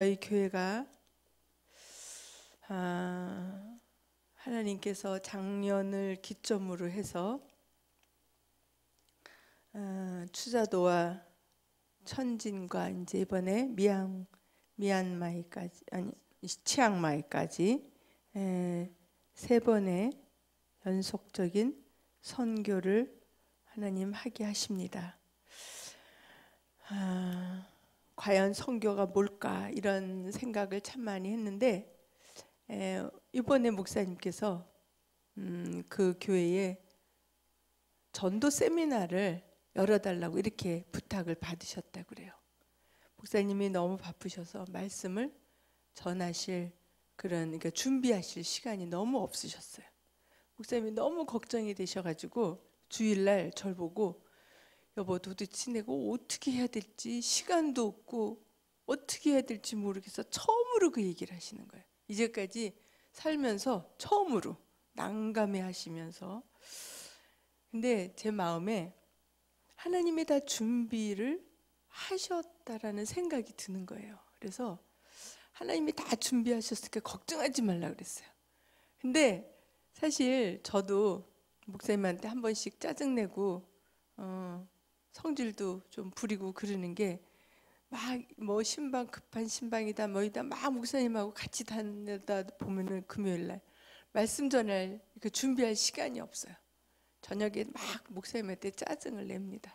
저희 교회가 하나님께서 작년을 기점으로 해서 추자도와 천진과 이제 이번에 미얀마이까지 아니 치앙마이까지 세 번의 연속적인 선교를 하나님 하게 하십니다. 과연 선교가 뭘까 이런 생각을 참 많이 했는데 이번에 목사님께서 그 교회에 전도 세미나를 열어달라고 이렇게 부탁을 받으셨다고 그래요. 목사님이 너무 바쁘셔서 말씀을 전하실 그러니까 준비하실 시간이 너무 없으셨어요. 목사님이 너무 걱정이 되셔가지고 주일날 절 보고 여보 도대체 내가 어떻게 해야 될지 시간도 없고 어떻게 해야 될지 모르겠어. 처음으로 그 얘기를 하시는 거예요. 이제까지 살면서 처음으로 난감해 하시면서. 근데 제 마음에 하나님이 다 준비를 하셨다라는 생각이 드는 거예요. 그래서 하나님이 다 준비하셨으니까 걱정하지 말라 그랬어요. 근데 사실 저도 목사님한테 한 번씩 짜증내고 성질도 좀 부리고 그러는 게 막 뭐 신방 급한 신방이다 뭐이다 막 목사님하고 같이 다니다 보면은 금요일날 말씀 전할 그 준비할 시간이 없어요. 저녁에 막 목사님한테 짜증을 냅니다.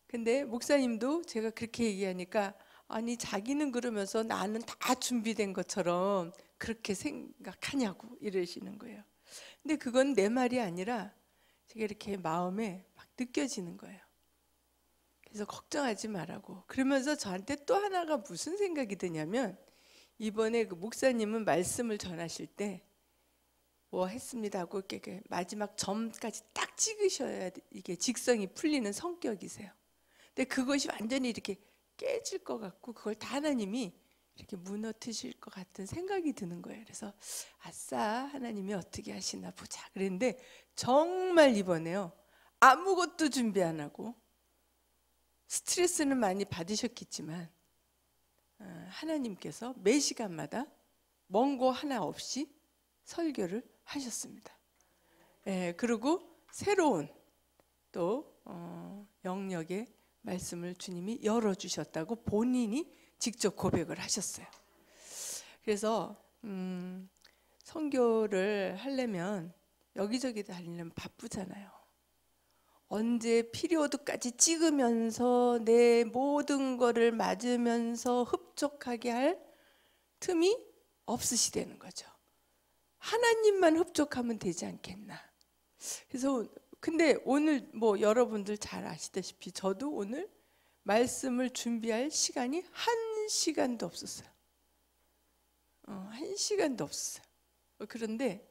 근데 목사님도 제가 그렇게 얘기하니까 아니 자기는 그러면서 나는 다 준비된 것처럼 그렇게 생각하냐고 이러시는 거예요. 근데 그건 내 말이 아니라 제가 이렇게 마음에 막 느껴지는 거예요. 그래서 걱정하지 말라고. 그러면서 저한테 또 하나가 무슨 생각이 드냐면 이번에 그 목사님은 말씀을 전하실 때 뭐 했습니다 하고 이렇게 마지막 점까지 딱 찍으셔야 이게 직성이 풀리는 성격이세요. 근데 그것이 완전히 이렇게 깨질 것 같고 그걸 다 하나님이 이렇게 무너뜨실 것 같은 생각이 드는 거예요. 그래서 아싸 하나님이 어떻게 하시나 보자 그랬는데 정말 이번에요 아무것도 준비 안 하고 스트레스는 많이 받으셨겠지만 하나님께서 매 시간마다 먼 거 하나 없이 설교를 하셨습니다. 그리고 새로운 또 영역의 말씀을 주님이 열어주셨다고 본인이 직접 고백을 하셨어요. 그래서 선교를 하려면 여기저기 다니려면 바쁘잖아요. 언제 피리오드까지 찍으면서 내 모든 거를 맞으면서 흡족하게 할 틈이 없으시다는 거죠. 하나님만 흡족하면 되지 않겠나. 그래서 근데 오늘 뭐 여러분들 잘 아시다시피 저도 오늘 말씀을 준비할 시간이 한 시간도 없었어요. 한 시간도 없었어요. 그런데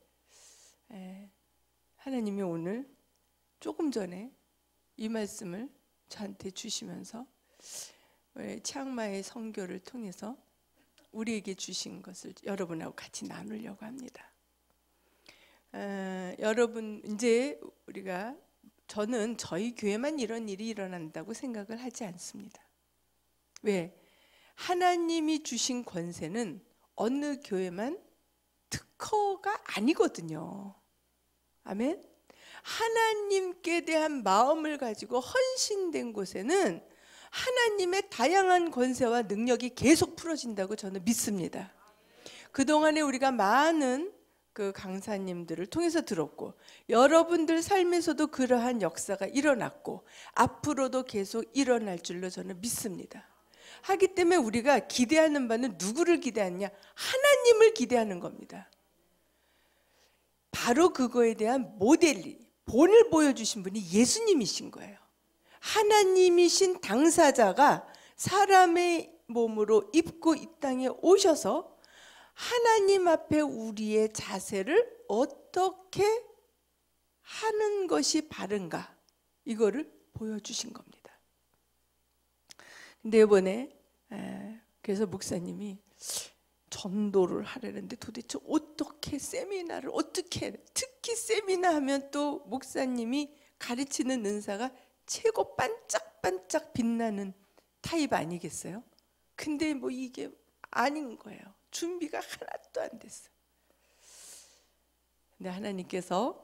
하나님이 오늘 조금 전에 이 말씀을 저한테 주시면서 치앙마이 선교를 통해서 우리에게 주신 것을 여러분하고 같이 나누려고 합니다. 여러분 이제 우리가 저는 저희 교회만 이런 일이 일어난다고 생각을 하지 않습니다. 왜? 하나님이 주신 권세는 어느 교회만 특허가 아니거든요. 아멘. 하나님께 대한 마음을 가지고 헌신된 곳에는 하나님의 다양한 권세와 능력이 계속 풀어진다고 저는 믿습니다. 그동안에 우리가 많은 그 강사님들을 통해서 들었고 여러분들 삶에서도 그러한 역사가 일어났고 앞으로도 계속 일어날 줄로 저는 믿습니다. 하기 때문에 우리가 기대하는 바는 누구를 기대하느냐? 하나님을 기대하는 겁니다. 바로 그거에 대한 본을 보여주신 분이 예수님이신 거예요. 하나님이신 당사자가 사람의 몸으로 입고 이 땅에 오셔서 하나님 앞에 우리의 자세를 어떻게 하는 것이 바른가 이거를 보여주신 겁니다. 근데 이번에 그래서 목사님이 전도를 하려는데 도대체 어떻게 세미나를 어떻게 해? 특히 세미나 하면 또 목사님이 가르치는 은사가 최고 반짝반짝 빛나는 타입 아니겠어요? 근데 뭐 이게 아닌 거예요. 준비가 하나도 안 됐어요. 근데 하나님께서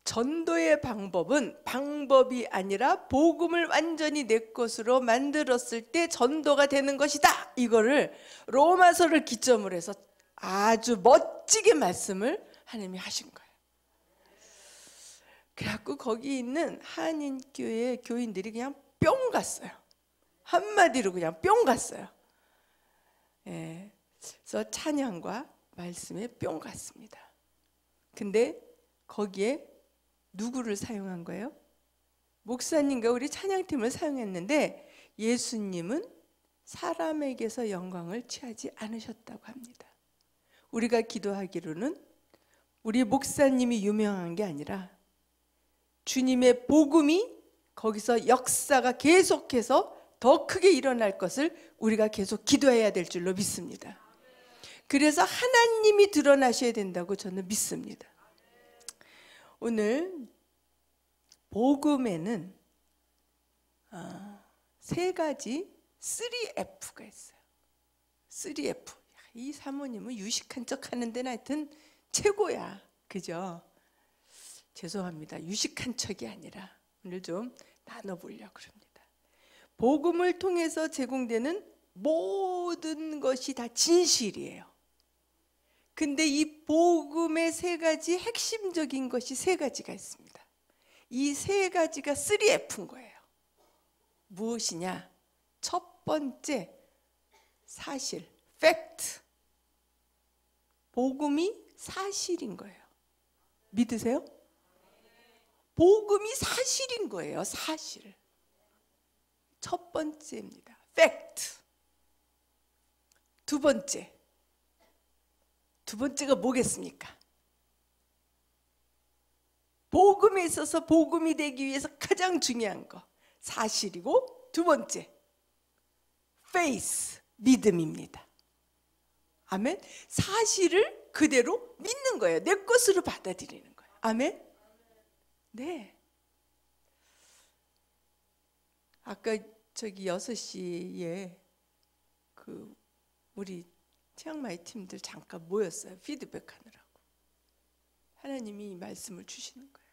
전도의 방법은 방법이 아니라 복음을 완전히 내 것으로 만들었을 때 전도가 되는 것이다. 이거를 로마서를 기점으로 해서 아주 멋지게 말씀을 하나님이 하신 거예요. 그래갖고 거기 있는 한인교회 교인들이 그냥 뿅 갔어요. 한마디로 그냥 뿅 갔어요. 예, 그래서 찬양과 말씀에 뿅 갔습니다. 근데 거기에 누구를 사용한 거예요? 목사님과 우리 찬양팀을 사용했는데 예수님은 사람에게서 영광을 취하지 않으셨다고 합니다. 우리가 기도하기로는 우리 목사님이 유명한 게 아니라 주님의 복음이 거기서 역사가 계속해서 더 크게 일어날 것을 우리가 계속 기도해야 될 줄로 믿습니다. 그래서 하나님이 드러나셔야 된다고 저는 믿습니다. 오늘 복음에는 세 가지 3F가 있어요. 3F. 이 사모님은 유식한 척 하는 데는 하여튼 최고야. 그죠? 죄송합니다. 유식한 척이 아니라 오늘 좀 나눠보려고 합니다. 복음을 통해서 제공되는 모든 것이 다 진실이에요. 근데 이 복음의 세 가지 핵심적인 것이 세 가지가 있습니다. 이 세 가지가 3F인 거예요. 무엇이냐? 첫 번째, 사실, 팩트. 복음이 사실인 거예요. 믿으세요? 복음이 사실인 거예요. 사실. 첫 번째입니다. 팩트. 두 번째가 뭐겠습니까? 복음에 있어서 복음이 되기 위해서 가장 중요한 거 사실이고, 두 번째 faith, 믿음입니다. 아멘. 사실을 그대로 믿는 거예요. 내 것으로 받아들이는 거예요. 아멘. 네. 아까 저기 6시에 그 우리 치앙마이 팀들 잠깐 모였어요. 피드백하느라고. 하나님이 말씀을 주시는 거예요.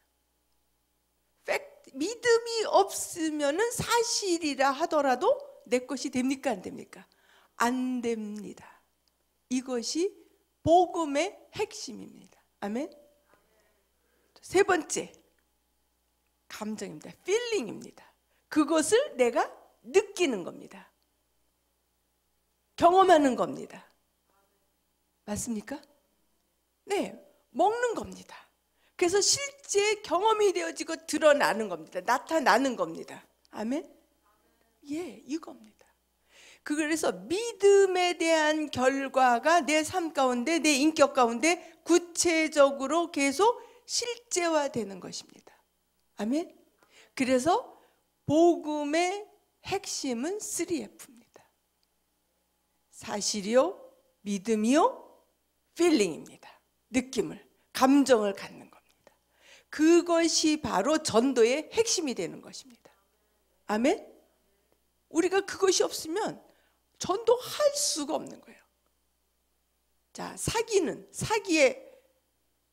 믿음이 없으면은 사실이라 하더라도 내 것이 됩니까? 안 됩니까? 안 됩니다. 이것이 복음의 핵심입니다. 아멘. 세 번째, 감정입니다. feeling입니다. 그것을 내가 느끼는 겁니다. 경험하는 겁니다. 맞습니까? 네, 먹는 겁니다. 그래서 실제 경험이 되어지고 드러나는 겁니다. 나타나는 겁니다. 아멘? 예, 이겁니다. 그래서 믿음에 대한 결과가 내 삶 가운데, 내 인격 가운데 구체적으로 계속 실제화되는 것입니다. 아멘? 그래서 복음의 핵심은 3F입니다. 사실이요, 믿음이요, feeling입니다. 느낌을, 감정을 갖는 겁니다. 그것이 바로 전도의 핵심이 되는 것입니다. 아멘? 우리가 그것이 없으면 전도할 수가 없는 거예요. 자, 사기의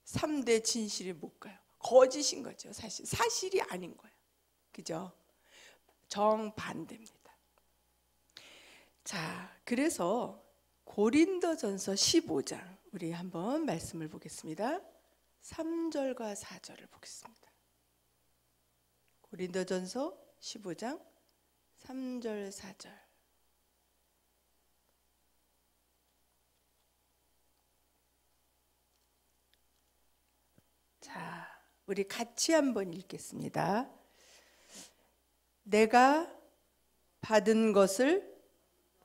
3대 진실이 뭘까요? 거짓인 거죠. 사실이 아닌 거예요. 그죠? 정반대입니다. 자, 그래서 고린도전서 15장 우리 한번 말씀을 보겠습니다. 3절과 4절을 보겠습니다. 고린도전서 15장 3절 4절. 자, 우리 같이 한번 읽겠습니다. 내가 받은 것을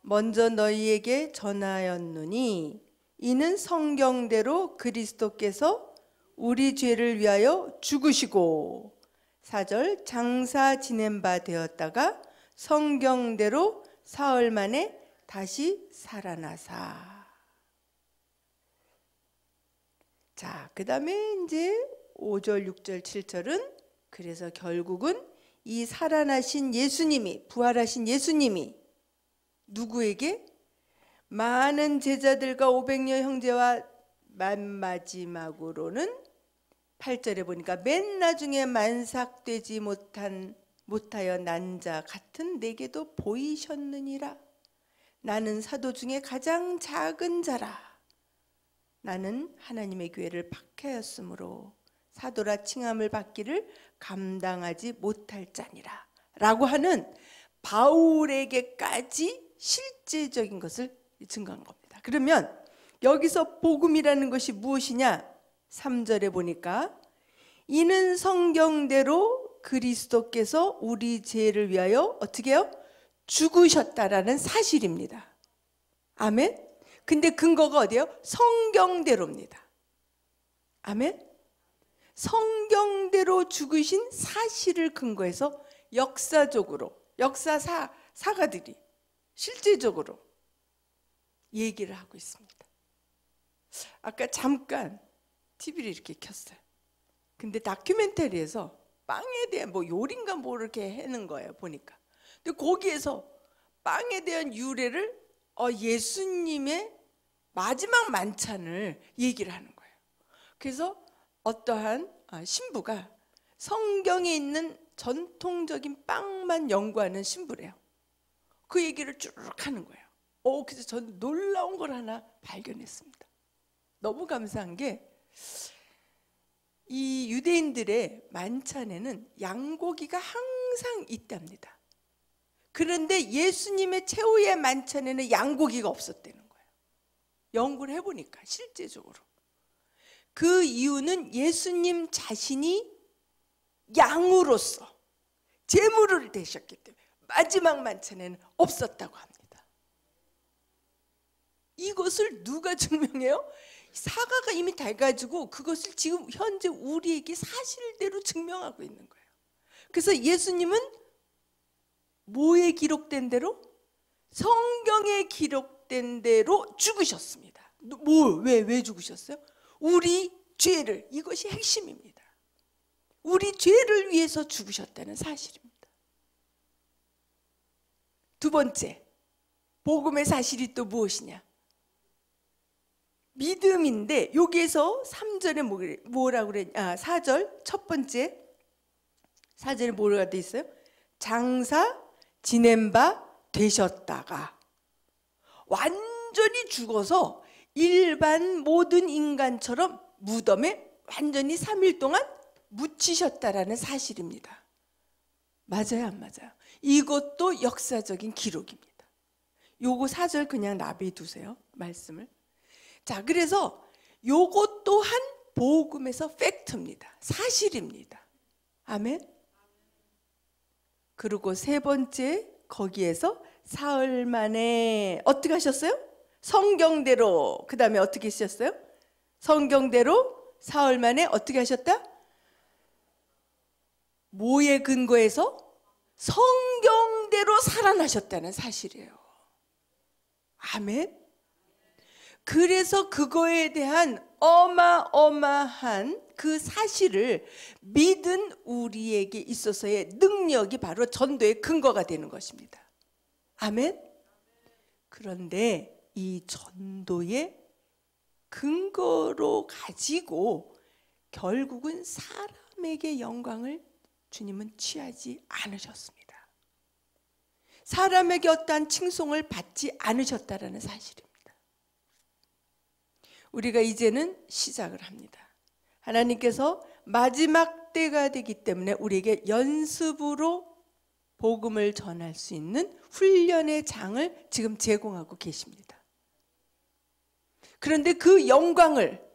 먼저 너희에게 전하였노니 이는 성경대로 그리스도께서 우리 죄를 위하여 죽으시고 4절 장사 지낸 바 되었다가 성경대로 사흘 만에 다시 살아나사. 자, 그 다음에 이제 5절 6절 7절은 그래서 결국은 이 살아나신 예수님이, 부활하신 예수님이 누구에게? 많은 제자들과 500여 형제와 마지막으로는 8절에 보니까 맨 나중에 만삭되지 못하여 난 자 같은 내게도 보이셨느니라. 나는 사도 중에 가장 작은 자라. 나는 하나님의 교회를 박해하였으므로 사도라 칭함을 받기를 감당하지 못할 자니라 라고 하는 바울에게까지 실제적인 것을 증거한 겁니다. 그러면 여기서 복음이라는 것이 무엇이냐? 3절에 보니까 이는 성경대로 그리스도께서 우리 죄를 위하여 어떻게 해요? 죽으셨다라는 사실입니다. 아멘. 근데 근거가 어디예요? 성경대로입니다. 아멘. 성경대로 죽으신 사실을 근거해서 역사적으로 역사사가들이 실제적으로 얘기를 하고 있습니다. 아까 잠깐 TV를 이렇게 켰어요. 근데 다큐멘터리에서 빵에 대한 뭐 요리인가 뭐 이렇게 하는 거예요, 보니까. 근데 거기에서 빵에 대한 유래를 예수님의 마지막 만찬을 얘기를 하는 거예요. 그래서 어떠한 신부가 성경에 있는 전통적인 빵만 연구하는 신부래요. 그 얘기를 쭉 하는 거예요. 그래서 저는 놀라운 걸 하나 발견했습니다. 너무 감사한 게 이 유대인들의 만찬에는 양고기가 항상 있답니다. 그런데 예수님의 최후의 만찬에는 양고기가 없었다는 거예요. 연구를 해보니까 실제적으로 그 이유는 예수님 자신이 양으로서 제물을 되셨기 때문에 마지막 만찬에는 없었다고 합니다. 이것을 누가 증명해요? 사가가 이미 돼가지고 그것을 지금 현재 우리에게 사실대로 증명하고 있는 거예요. 그래서 예수님은 뭐에 기록된 대로? 성경에 기록된 대로 죽으셨습니다. 왜 죽으셨어요? 우리 죄를, 이것이 핵심입니다. 우리 죄를 위해서 죽으셨다는 사실입니다. 두 번째, 복음의 사실이 또 무엇이냐? 믿음인데 여기에서 3절에 뭐라고 그랬냐? 4절 첫 번째 4절에 뭐가 돼 있어요? 장사 지낸 바 되셨다가 완전히 죽어서 일반 모든 인간처럼 무덤에 완전히 3일 동안 묻히셨다라는 사실입니다. 맞아요, 안 맞아요? 이것도 역사적인 기록입니다. 요거 4절 그냥 놔둬 두세요, 말씀을. 자, 그래서 요것 또한 복음에서 팩트입니다. 사실입니다. 아멘. 그리고 세 번째, 거기에서 사흘 만에 어떻게 하셨어요? 성경대로. 그 다음에 어떻게 하셨어요? 성경대로 사흘 만에 어떻게 하셨다? 뭐에 근거해서? 성경대로 살아나셨다는 사실이에요. 아멘. 그래서 그거에 대한 어마어마한 그 사실을 믿은 우리에게 있어서의 능력이 바로 전도의 근거가 되는 것입니다. 아멘. 그런데 이 전도의 근거로 가지고 결국은 사람에게 영광을 주님은 취하지 않으셨습니다. 사람에게 어떠한 칭송을 받지 않으셨다라는 사실입니다. 우리가 이제는 시작을 합니다. 하나님께서 마지막 때가 되기 때문에 우리에게 연습으로 복음을 전할 수 있는 훈련의 장을 지금 제공하고 계십니다. 그런데 그 영광을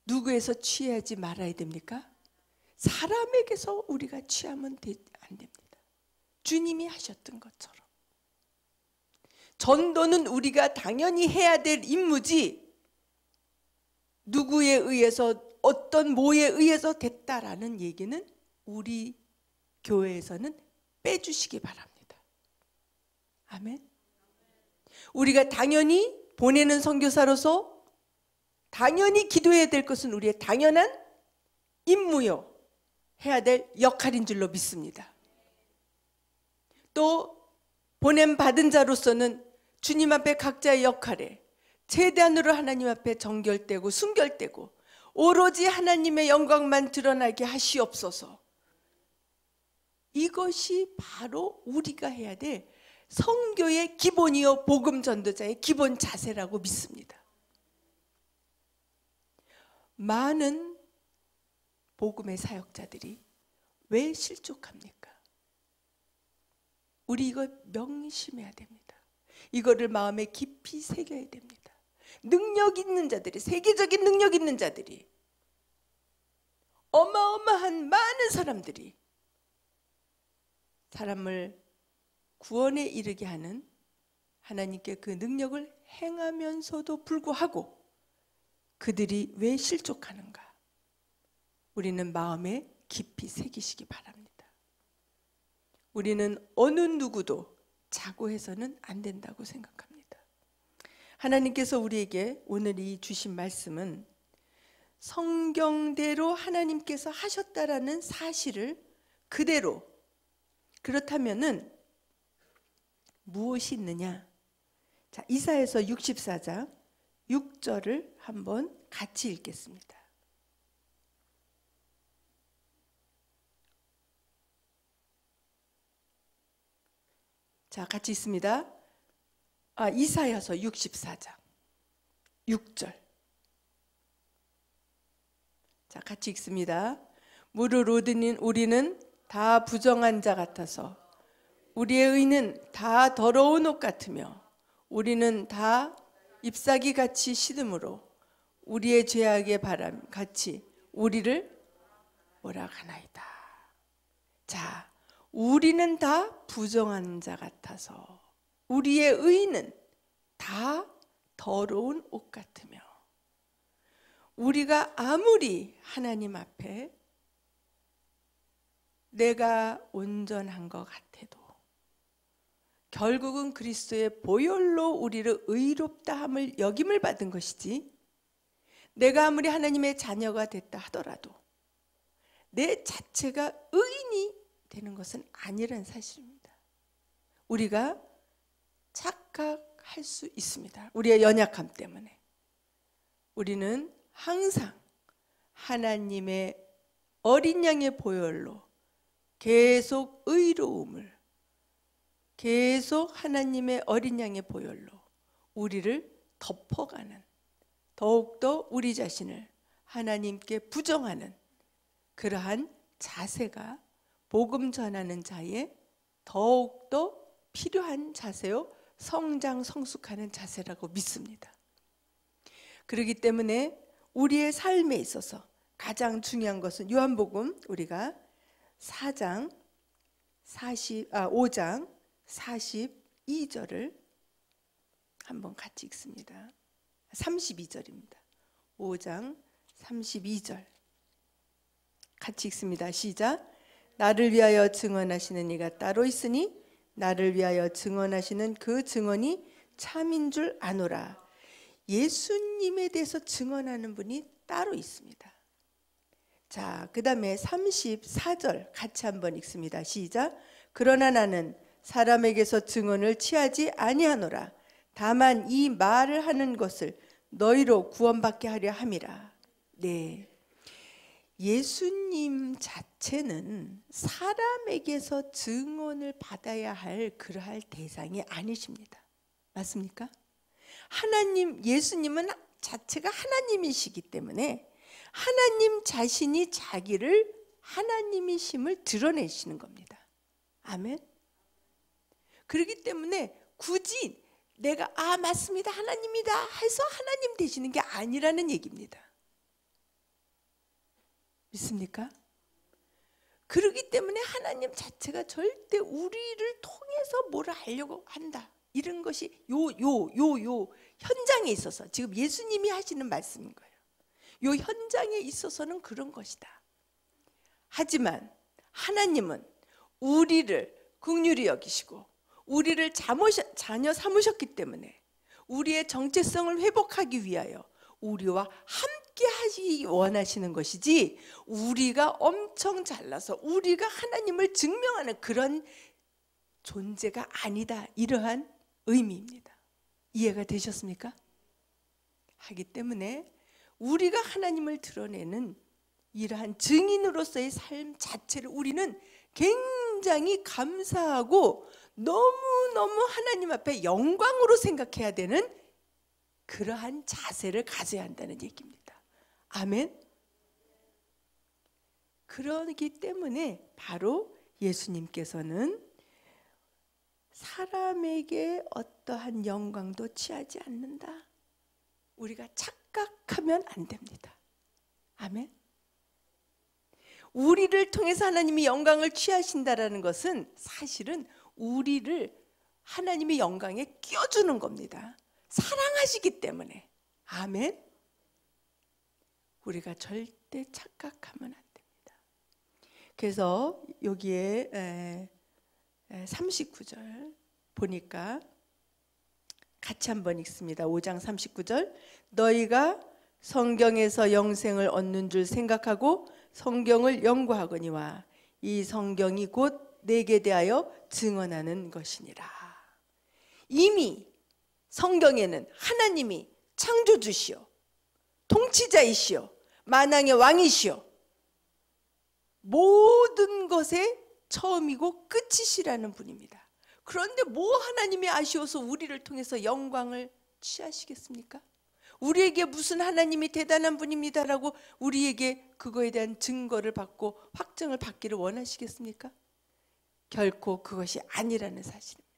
누구에서 취하지 말아야 됩니까? 사람에게서 우리가 취하면 안 됩니다. 주님이 하셨던 것처럼. 전도는 우리가 당연히 해야 될 임무지 누구에 의해서 어떤 뭐에 의해서 됐다라는 얘기는 우리 교회에서는 빼주시기 바랍니다. 아멘. 우리가 당연히 보내는 선교사로서 당연히 기도해야 될 것은 우리의 당연한 임무요, 해야 될 역할인 줄로 믿습니다. 또 보냄 받은 자로서는 주님 앞에 각자의 역할에 제단으로 하나님 앞에 정결되고 순결되고 오로지 하나님의 영광만 드러나게 하시옵소서. 이것이 바로 우리가 해야 될 선교의 기본이요 복음 전도자의 기본 자세라고 믿습니다. 많은 복음의 사역자들이 왜 실족합니까? 우리 이거 명심해야 됩니다. 이거를 마음에 깊이 새겨야 됩니다. 능력 있는 자들이, 세계적인 능력 있는 자들이, 어마어마한 많은 사람들이 사람을 구원에 이르게 하는 하나님께 그 능력을 행하면서도 불구하고 그들이 왜 실족하는가? 우리는 마음에 깊이 새기시기 바랍니다. 우리는 어느 누구도 자고해서는 안 된다고 생각합니다. 하나님께서 우리에게 오늘 이 주신 말씀은 성경대로 하나님께서 하셨다라는 사실을 그대로, 그렇다면은 무엇이 있느냐? 자, 이사야서 64장 6절을 한번 같이 읽겠습니다. 자, 같이 있습니다. 이사야서 64장 6절. 자, 같이 읽습니다. 무릇 우리는 다 부정한 자 같아서 우리의 의는 다 더러운 옷 같으며 우리는 다 잎사귀 같이 시듬으로 우리의 죄악의 바람 같이 우리를 몰아가나이다. 자, 우리는 다 부정한 자 같아서 우리의 의는 다 더러운 옷 같으며, 우리가 아무리 하나님 앞에 내가 온전한 것 같아도 결국은 그리스도의 보혈로 우리를 의롭다 함을 여김을 받은 것이지, 내가 아무리 하나님의 자녀가 됐다 하더라도 내 자체가 의인이 되는 것은 아니라는 사실입니다. 우리가 착각할 수 있습니다. 우리의 연약함 때문에. 우리는 항상 하나님의 어린 양의 보혈로 계속 의로움을, 계속 하나님의 어린 양의 보혈로 우리를 덮어가는, 더욱더 우리 자신을 하나님께 부정하는 그러한 자세가 복음 전하는 자의 더욱더 필요한 자세요, 성장 성숙하는 자세라고 믿습니다. 그렇기 때문에 우리의 삶에 있어서 가장 중요한 것은 요한복음 우리가 5장 42절을 한번 같이 읽습니다. 32절입니다. 5장 32절 같이 읽습니다. 시작. 나를 위하여 증언하시는 이가 따로 있으니 나를 위하여 증언하시는 그 증언이 참인 줄 아노라. 예수님에 대해서 증언하는 분이 따로 있습니다. 자, 그 다음에 34절 같이 한번 읽습니다. 시작. 그러나 나는 사람에게서 증언을 취하지 아니하노라. 다만 이 말을 하는 것을 너희로 구원받게 하려 함이라. 네, 예수님 자체는 사람에게서 증언을 받아야 할 그러할 대상이 아니십니다. 맞습니까? 하나님, 예수님은 자체가 하나님이시기 때문에 하나님 자신이 자기를 하나님이심을 드러내시는 겁니다. 아멘. 그렇기 때문에 굳이 내가 맞습니다, 하나님이다 해서 하나님 되시는 게 아니라는 얘기입니다. 믿습니까? 그렇기 때문에 하나님 자체가 절대 우리를 통해서 뭐를 하려고 한다, 이런 것이 요 현장에 있어서 지금 예수님이 하시는 말씀인 거예요. 요 현장에 있어서는 그런 것이다. 하지만 하나님은 우리를 긍휼히 여기시고 우리를 자녀 삼으셨기 때문에 우리의 정체성을 회복하기 위하여 우리와 함께 하시기 원하시는 것이지, 우리가 엄청 잘나서 우리가 하나님을 증명하는 그런 존재가 아니다, 이러한 의미입니다. 이해가 되셨습니까? 하기 때문에 우리가 하나님을 드러내는 이러한 증인으로서의 삶 자체를 우리는 굉장히 감사하고 너무너무 하나님 앞에 영광으로 생각해야 되는 그러한 자세를 가져야 한다는 얘기입니다. 아멘. 그러기 때문에 바로 예수님께서는 사람에게 어떠한 영광도 취하지 않는다. 우리가 착각하면 안 됩니다. 아멘. 우리를 통해서 하나님이 영광을 취하신다라는 것은 사실은 우리를 하나님의 영광에 끼워주는 겁니다. 사랑하시기 때문에. 아멘. 우리가 절대 착각하면 안 됩니다. 그래서 여기에 39절 보니까 같이 한번 읽습니다. 5장 39절. 너희가 성경에서 영생을 얻는 줄 생각하고 성경을 연구하거니와 이 성경이 곧 내게 대하여 증언하는 것이니라. 이미 성경에는 하나님이 창조주시오, 통치자이시오, 만왕의 왕이시오, 모든 것의 처음이고 끝이시라는 분입니다. 그런데 뭐 하나님이 아쉬워서 우리를 통해서 영광을 취하시겠습니까? 우리에게 무슨 하나님이 대단한 분입니다라고 우리에게 그거에 대한 증거를 받고 확증을 받기를 원하시겠습니까? 결코 그것이 아니라는 사실입니다.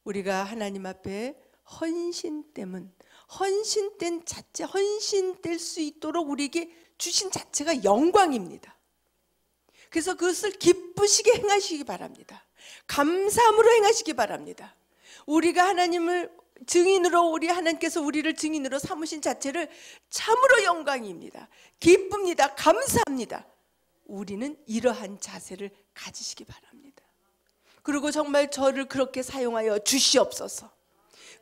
우리가 하나님 앞에 헌신됨은 헌신된 자체, 헌신될 수 있도록 우리에게 주신 자체가 영광입니다. 그래서 그것을 기쁘시게 행하시기 바랍니다. 감사함으로 행하시기 바랍니다. 우리가 하나님을 증인으로, 우리 하나님께서 우리를 증인으로 삼으신 자체를 참으로 영광입니다. 기쁩니다. 감사합니다. 우리는 이러한 자세를 가지시기 바랍니다. 그리고 정말 저를 그렇게 사용하여 주시옵소서.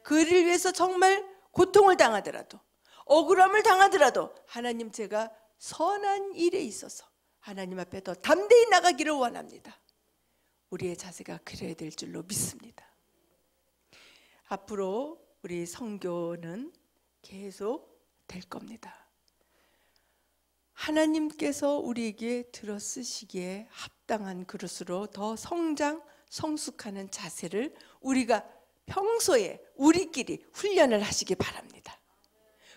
그를 위해서 정말 고통을 당하더라도, 억울함을 당하더라도 하나님, 제가 선한 일에 있어서 하나님 앞에 더 담대히 나가기를 원합니다. 우리의 자세가 그래야 될 줄로 믿습니다. 앞으로 우리 선교는 계속 될 겁니다. 하나님께서 우리에게 들어 쓰시기에 합당한 그릇으로 더 성장, 성숙하는 자세를 우리가 평소에 우리끼리 훈련을 하시기 바랍니다.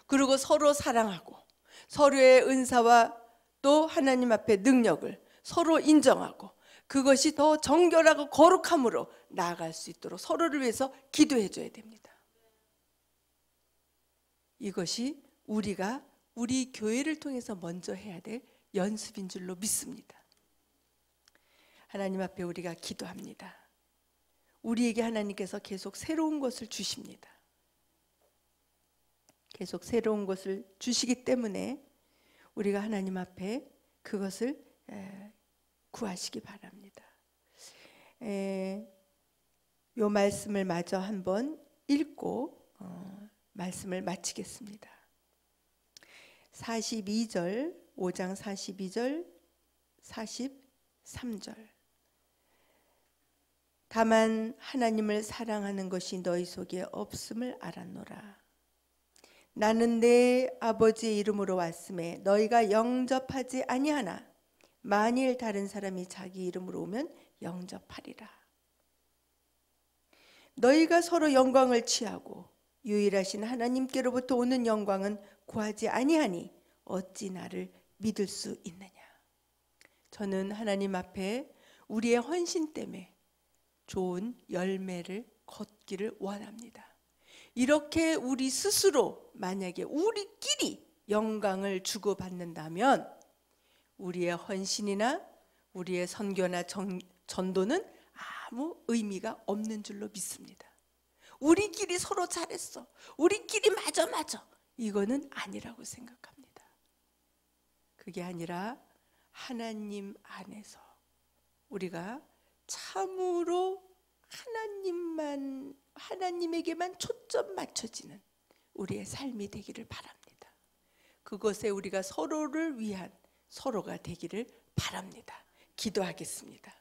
그리고 서로 사랑하고 서로의 은사와 또 하나님 앞에 능력을 서로 인정하고 그것이 더 정결하고 거룩함으로 나아갈 수 있도록 서로를 위해서 기도해 줘야 됩니다. 이것이 우리가 우리 교회를 통해서 먼저 해야 될 연습인 줄로 믿습니다. 하나님 앞에 우리가 기도합니다. 우리에게 하나님께서 계속 새로운 것을 주십니다. 계속 새로운 것을 주시기 때문에 우리가 하나님 앞에 그것을 구하시기 바랍니다. 요 말씀을 마저 한번 읽고 말씀을 마치겠습니다. 42절, 5장 42절, 43절. 다만 하나님을 사랑하는 것이 너희 속에 없음을 알았노라. 나는 내 아버지의 이름으로 왔음에 너희가 영접하지 아니하나 만일 다른 사람이 자기 이름으로 오면 영접하리라. 너희가 서로 영광을 취하고 유일하신 하나님께로부터 오는 영광은 구하지 아니하니 어찌 나를 믿을 수 있느냐. 저는 하나님 앞에 우리의 헌신 때문에 좋은 열매를 걷기를 원합니다. 이렇게 우리 스스로 만약에 우리끼리 영광을 주고받는다면 우리의 헌신이나 우리의 선교나 전도는 아무 의미가 없는 줄로 믿습니다. 우리끼리 서로 잘했어, 우리끼리 맞아 이거는 아니라고 생각합니다. 그게 아니라 하나님 안에서 우리가 참으로 하나님에게만 초점 맞춰지는 우리의 삶이 되기를 바랍니다. 그것에 우리가 서로를 위한 서로가 되기를 바랍니다. 기도하겠습니다.